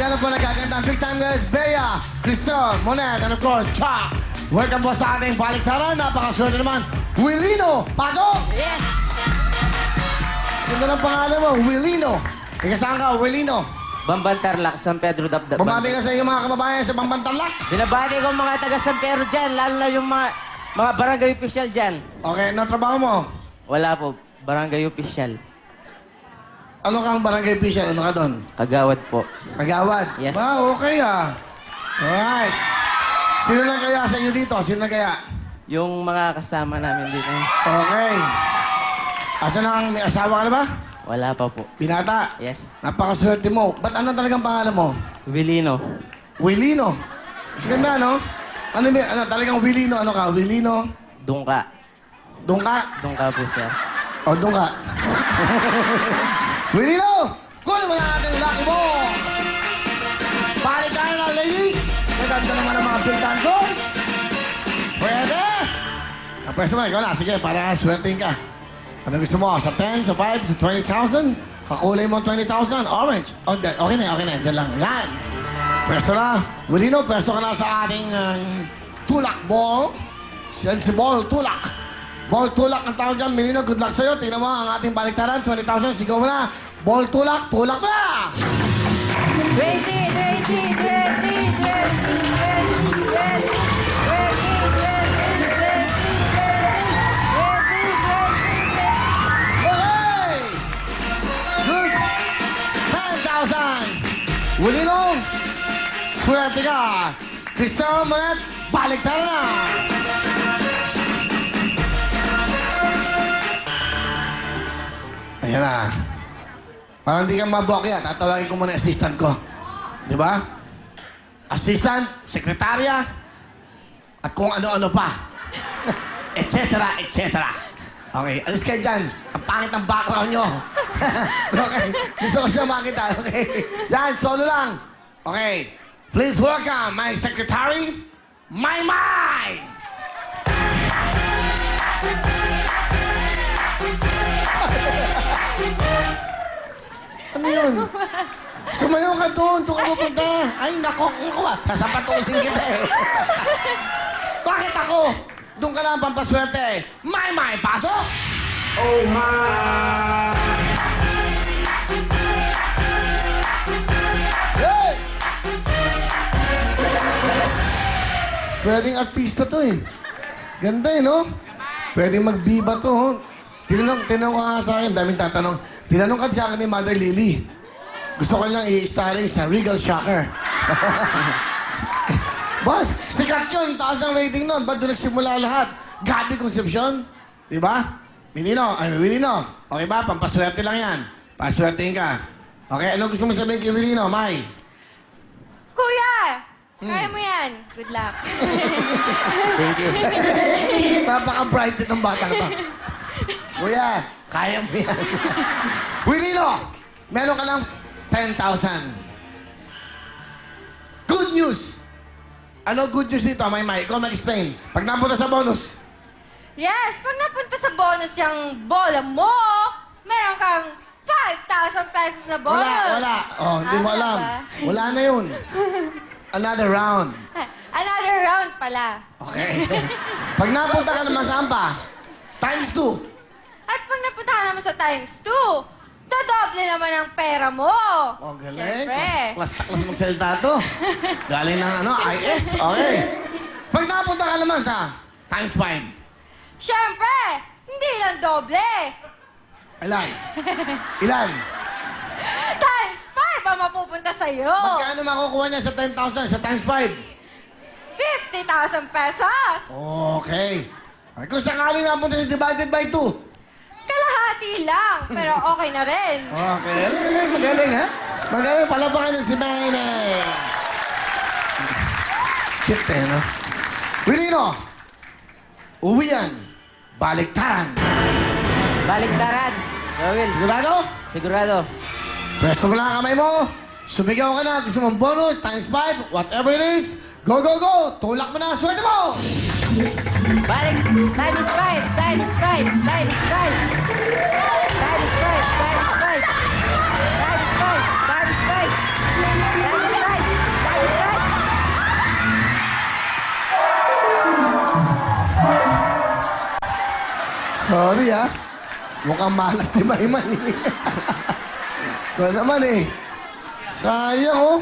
Yan po nagkaganda. Big time guys, Bea, Cristal, Monet, and of course, Chuck. Welcome po sa ating baliktaran. Napakaswerte naman. Willino, pasok! Yes! Ganda ng pangalan mo, Willino. Ika saan ka, Willino? Bambantarlak, San Pedro Dabdab. Bumati ka sa iyong mga kababayan sa Bambantarlak. Binabati ko mga taga San Pedro dyan, lalo na yung mga barangay official dyan. Okay, ano trabaho mo? Wala po, barangay official. Ano kang barangay official? Ano ka doon? Kagawad po. Kagawad? Yes. Wow, okay ah. Alright. Sino lang kaya sa inyo dito? Sino lang kaya? Yung mga kasama namin dito. Okay. Asa nang may asawa ka na ba? Wala pa po. Binata? Yes. Napakaswerte mo. Ba't ano talagang pangalan mo? Wilino. Willino. Ganda, no? Ano talagang Willino? Ano ka? Willino? Dungka. Doon ka? Dungka po, sir. O, doon ka. Willino! Kunin mo na natin yung lucky mo! Balik tayo na, ladies! Maganda naman ang mga big time goals! Pwede! Pwede mo na, ikaw na. Sige, para swertein ka. Ano gusto mo? Sa 10, sa 5, sa 20,000? Kakulay mo 20,000? Orange. Okay na, okay na. Diyan lang. Yan. Pwesto na. Willino, pwesto ka na sa ating tulak ball. Sensible tulak. Ball tulak ang tawag dyan. Willino, good luck sa'yo. Tingnan mo ang ating baliktaran. 20,000. Sigaw mo na. Ball tulak. Tulak na! 20, 20, 20, 20, 20, 20, 20, 20, 20, 20, 20, 20, 20, 20, 20, 20, 20, 20, 20, 20, 20, 20, 20, 20, 20, 20, 20, 20, 20, 20, 20, 20, 20, 20, 20, 20, 20, 20, 20, 20, 20, 20, 20, 20, 20, 20, 20, 20, 20, 20, 20, 20, 20, 20, 20, 20, 20, 20, 20, 20, 20, 10,000! Willino, swerte ka! Cristal, Monet, baliktaran na! Ayan na. Parang di ka mabokya, tatawagin ko muna yung assistant ko. Di ba? Assistant, sekretarya, at kung ano-ano pa. Et cetera, et cetera. Okay, alis kayo dyan. Ang pangit ng background nyo. Okay, gusto ko siya makita. Okay, yan, solo lang. Okay, please welcome my secretary, Maymay! Ano yun? Sumayo ka doon. Doon ka pupunta. Ay, nako. Kasapatusin kita eh. Bakit ako? Doon ka lang pampaswerte. May, pasok! Oh, my! Hey! Pwedeng artista to eh. Ganda eh, no? Pwedeng magbiba to. Oh. Tinanong ko nga sa akin, daming tatanong. Tinanong ka sa akin ni Mother Lily. Gusto ko lang i-starring sa Regal Shocker. Boss, sikat yun. Taas ang rating nun. Ba't doon nagsimula lahat? Gabi Concepcion. Di ba? Willino. Okay ba? Pampaswerte lang yan. Paswertein ka. Okay, ano gusto mo sabihin kay Willino, May? Kuya! Kaya mo yan. Good luck. Thank you. Napaka-bright itong bata na to. Kuya, kaya mo yan. Willino, meron ka lang 10,000. Good news! Ano good news dito, May? Ikaw mag-explain. Pag napunta sa bonus. Yes, pag napunta sa bonus yung bola mo, meron kang 5,000 pesos na bonus. Wala. Oh, hindi mo Wala alam. ba? Wala na yun. Another round. Another round pala. Okay. Pag napunta ka naman saan pa? Times 2. At pag napunta ka naman sa times 2, dodoble naman ang pera mo. Oh, galing. Siyempre. Class magsalita to. Galing ng IS. Okay. Pag napunta ka naman sa times 5. Siyempre, hindi lang doble. Ilan? Times 5 ang mapupunta sa'yo. Magkano makukuha niya sa 10,000 sa times 5? 50,000 pesos. Okay. Ay, kung sakaling napunta sa divided by 2. Kalahati lang, pero okay na rin. Okay. Magaling, ha? Magaling. Palabakan niyo si Mayme. Cute, eh, no? Willino, uwi yan. Baliktaran. Baliktaran. Will. Sigurado? Sigurado. Pwesto mo lang ang kamay mo. Sumigaw ka na. Gusto mong bonus, times 5, whatever it is. Go, go, go! Tulak mo na ang swerte mo! Balik. Times 5. Times 5. Times 5. Times 5. Times 5. Times 5. Times 5. Times 5. ha. Mukhang malas si Maymay. Ikaw naman eh. Sayang oh.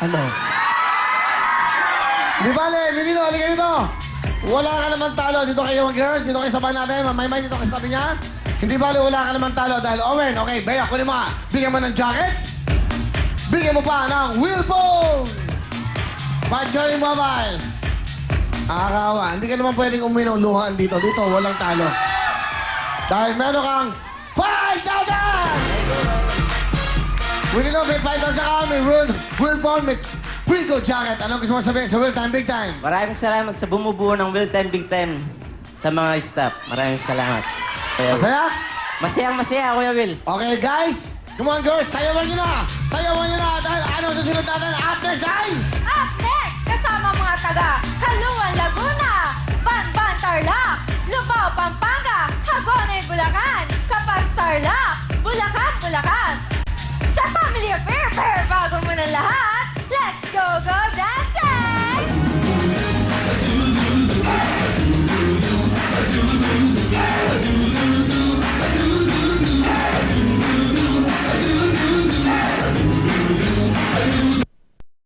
Ano? Di bale, Minino, halika dito. Wala ka naman talo. Dito kayo girls, dito kayo sa band natin. Maymay, dito kayo sa tabi niya. Hindi bale, wala ka naman talo dahil Owen, okay, Bea, kunin mo ha. Bigyan mo ng jacket. Bigyan mo pa ng wheelbone. Pachoring mobile. Akawa, hindi ka naman pwedeng uminuluhan dito. Dito, walang talo. Dahil meron kang 5,000! Winnie Love, may 5,000 ka. May wheelbone, may Prigo jacket. Anong gusto mo sabihin sa Will Time Big Time? Maraming salamat sa bumubuo ng Will Time Big Time sa mga staff. Maraming salamat. Kuya Will. Masaya? Masayang-masaya, Kuya Will. Okay, guys. Come on, girls. Sayawan nyo na. Sayawan nyo na. Dahil ano susunod natin after sign? Up next, kasama mga taga Kalunga